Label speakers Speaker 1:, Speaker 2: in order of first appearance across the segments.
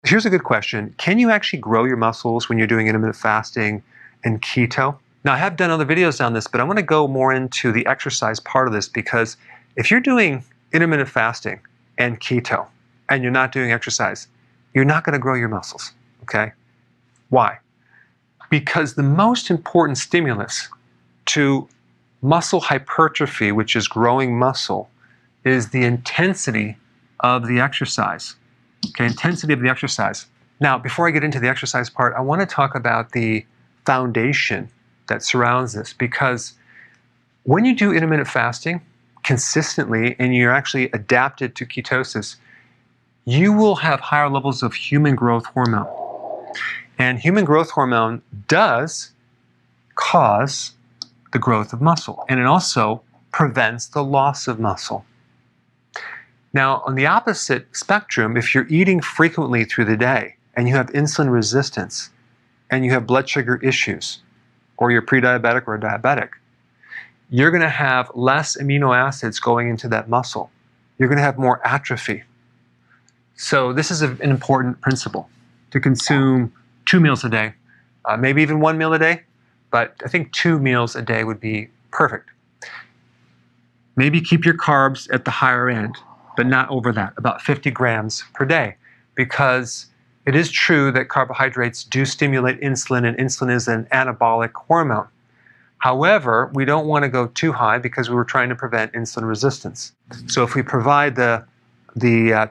Speaker 1: Here's a good question. Can you actually grow your muscles when you're doing intermittent fasting and keto? Now, I have done other videos on this, but I want to go more into the exercise part of this, because if you're doing intermittent fasting and keto and you're not doing exercise, you're not going to grow your muscles, okay? Why? Because the most important stimulus to muscle hypertrophy, which is growing muscle, is the intensity of the exercise. Okay, intensity of the exercise. Now, before I get into the exercise part, I want to talk about the foundation that surrounds this, because when you do intermittent fasting consistently and you're actually adapted to ketosis, you will have higher levels of human growth hormone. And human growth hormone does cause the growth of muscle, and it also prevents the loss of muscle. Now, on the opposite spectrum, if you're eating frequently through the day and you have insulin resistance and you have blood sugar issues, or you're pre-diabetic or diabetic, you're going to have less amino acids going into that muscle. You're going to have more atrophy. So this is an important principle, to consume 2 meals a day, maybe even 1 meal a day, but I think 2 meals a day would be perfect. Maybe keep your carbs at the higher end, but not over that, about 50 grams per day, because it is true that carbohydrates do stimulate insulin, and insulin is an anabolic hormone. However, we don't want to go too high because we were trying to prevent insulin resistance. So if we provide the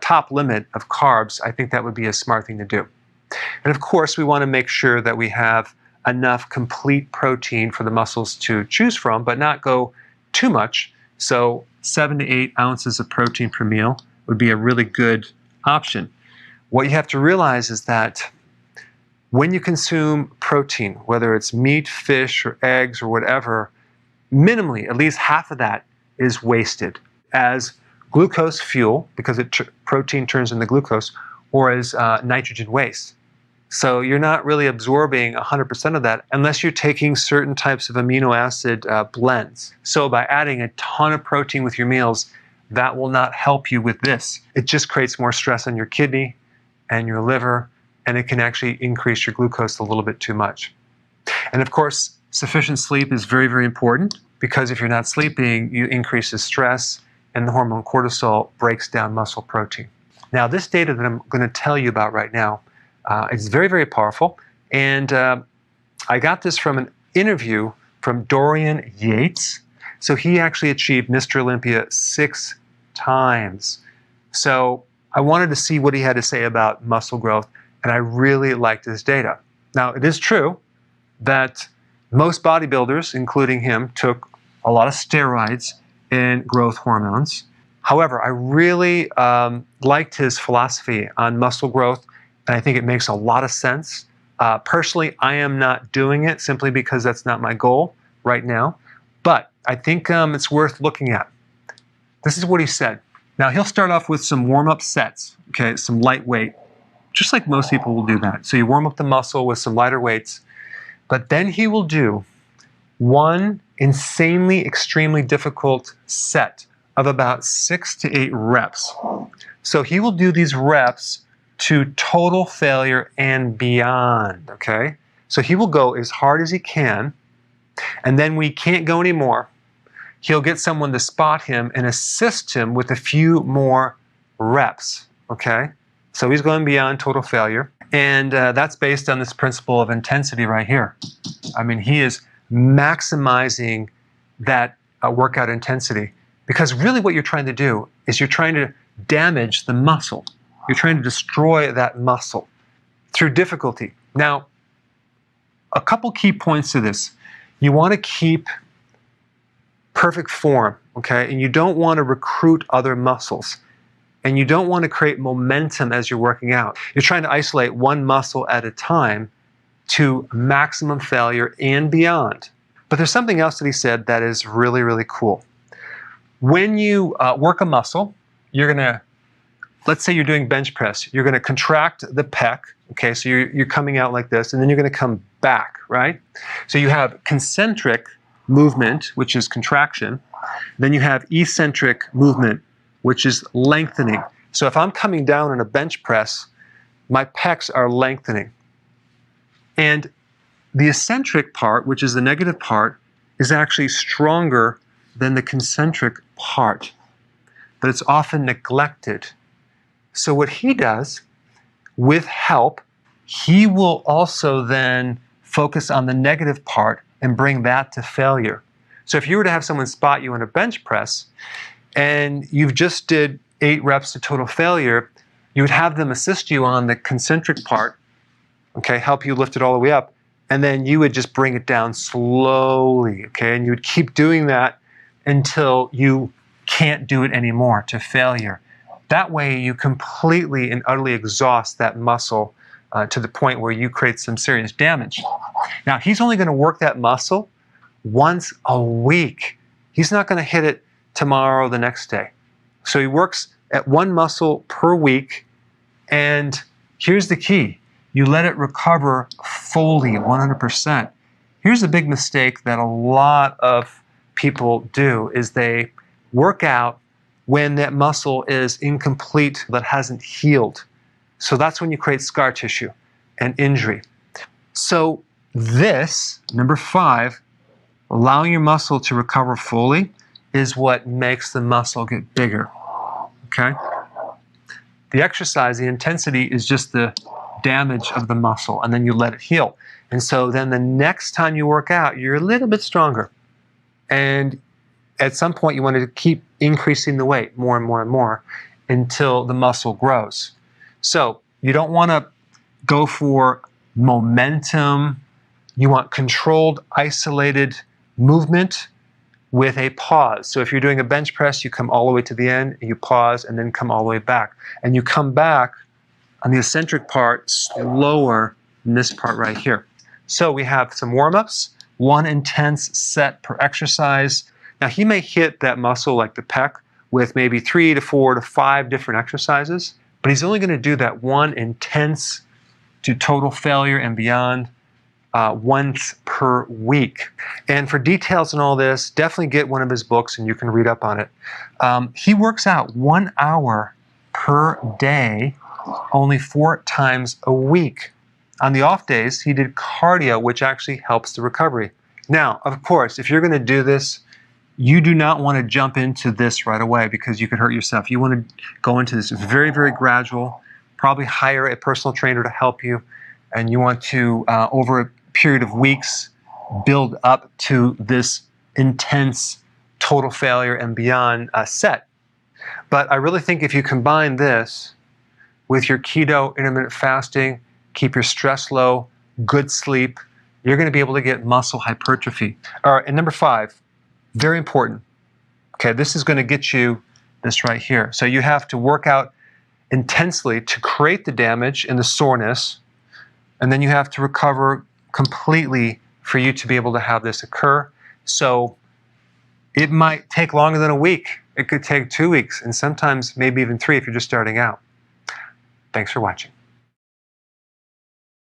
Speaker 1: top limit of carbs, I think that would be a smart thing to do. And of course, we want to make sure that we have enough complete protein for the muscles to choose from, but not go too much. So 7 to 8 ounces of protein per meal would be a really good option. What you have to realize is that when you consume protein, whether it's meat, fish, or eggs, or whatever, minimally, at least half of that is wasted as glucose fuel, because protein turns into glucose, or as nitrogen waste. So you're not really absorbing 100% of that unless you're taking certain types of amino acid blends. So by adding a ton of protein with your meals, that will not help you with this. It just creates more stress on your kidney and your liver, and it can actually increase your glucose a little bit too much. And of course, sufficient sleep is very, very important, because if you're not sleeping, you increase the stress, and the hormone cortisol breaks down muscle protein. Now, this data that I'm going to tell you about right now, it's very, very powerful. And I got this from an interview from Dorian Yates. So he actually achieved Mr. Olympia 6 times. So I wanted to see what he had to say about muscle growth, and I really liked his data. Now, it is true that most bodybuilders, including him, took a lot of steroids and growth hormones. However, I really liked his philosophy on muscle growth, and I think it makes a lot of sense. Personally, I am not doing it simply because that's not my goal right now, but I think it's worth looking at. This is what he said. Now, he'll start off with some warm-up sets, okay, some lightweight, just like most people will do that. So you warm up the muscle with some lighter weights, but then he will do one insanely, extremely difficult set of about 6 to 8 reps. So he will do these reps to total failure and beyond, okay? So he will go as hard as he can, and then when he can't go anymore, he'll get someone to spot him and assist him with a few more reps, okay? So he's going beyond total failure, and that's based on this principle of intensity right here. I mean, he is maximizing that workout intensity, because really what you're trying to do is you're trying to damage the muscle. You're trying to destroy that muscle through difficulty. Now, a couple key points to this. You want to keep perfect form, okay? And you don't want to recruit other muscles. And you don't want to create momentum as you're working out. You're trying to isolate one muscle at a time to maximum failure and beyond. But there's something else that he said that is really, really cool. When you work a muscle, you're going to, let's say you're doing bench press, you're going to contract the pec, okay? So you're coming out like this, and then you're going to come back, right? So you have concentric movement, which is contraction. Then you have eccentric movement, which is lengthening. So if I'm coming down in a bench press, my pecs are lengthening. And the eccentric part, which is the negative part, is actually stronger than the concentric part, but it's often neglected. So what he does, with help, he will also then focus on the negative part and bring that to failure. So if you were to have someone spot you on a bench press and you've just did 8 reps to total failure, you would have them assist you on the concentric part, okay, help you lift it all the way up, and then you would just bring it down slowly, okay, and you would keep doing that until you can't do it anymore, to failure. That way you completely and utterly exhaust that muscle to the point where you create some serious damage. Now, he's only going to work that muscle once a week. He's not going to hit it tomorrow or the next day. So he works at one muscle per week, and here's the key. You let it recover fully, 100%. Here's a big mistake that a lot of people do, is they work out when that muscle is incomplete, that hasn't healed. So that's when you create scar tissue and injury. So this, number 5, allowing your muscle to recover fully, is what makes the muscle get bigger, okay? The exercise, the intensity, is just the damage of the muscle, and then you let it heal. And so then the next time you work out, you're a little bit stronger. And at some point, you want to keep increasing the weight more and more and more until the muscle grows. So you don't want to go for momentum. You want controlled, isolated movement with a pause. So if you're doing a bench press, you come all the way to the end, you pause, and then come all the way back. And you come back on the eccentric part slower than this part right here. So we have some warm-ups, 1 intense set per exercise. Now he may hit that muscle like the pec with maybe 3 to 4 to 5 different exercises, but he's only going to do that 1 intense to total failure and beyond once per week. And for details on all this, definitely get one of his books and you can read up on it. He works out 1 hour per day, only 4 times a week. On the off days, he did cardio, which actually helps the recovery. Now, of course, if you're going to do this, you do not want to jump into this right away because you could hurt yourself. You want to go into this very, very gradual, probably hire a personal trainer to help you, and you want to, over a period of weeks, build up to this intense total failure and beyond set. But I really think if you combine this with your keto, intermittent fasting, keep your stress low, good sleep, you're going to be able to get muscle hypertrophy. All right, and number 5, very important. Okay, this is going to get you this right here. So you have to work out intensely to create the damage and the soreness, and then you have to recover completely for you to be able to have this occur. So it might take longer than a week. It could take 2 weeks, and sometimes maybe even 3 if you're just starting out. Thanks for watching.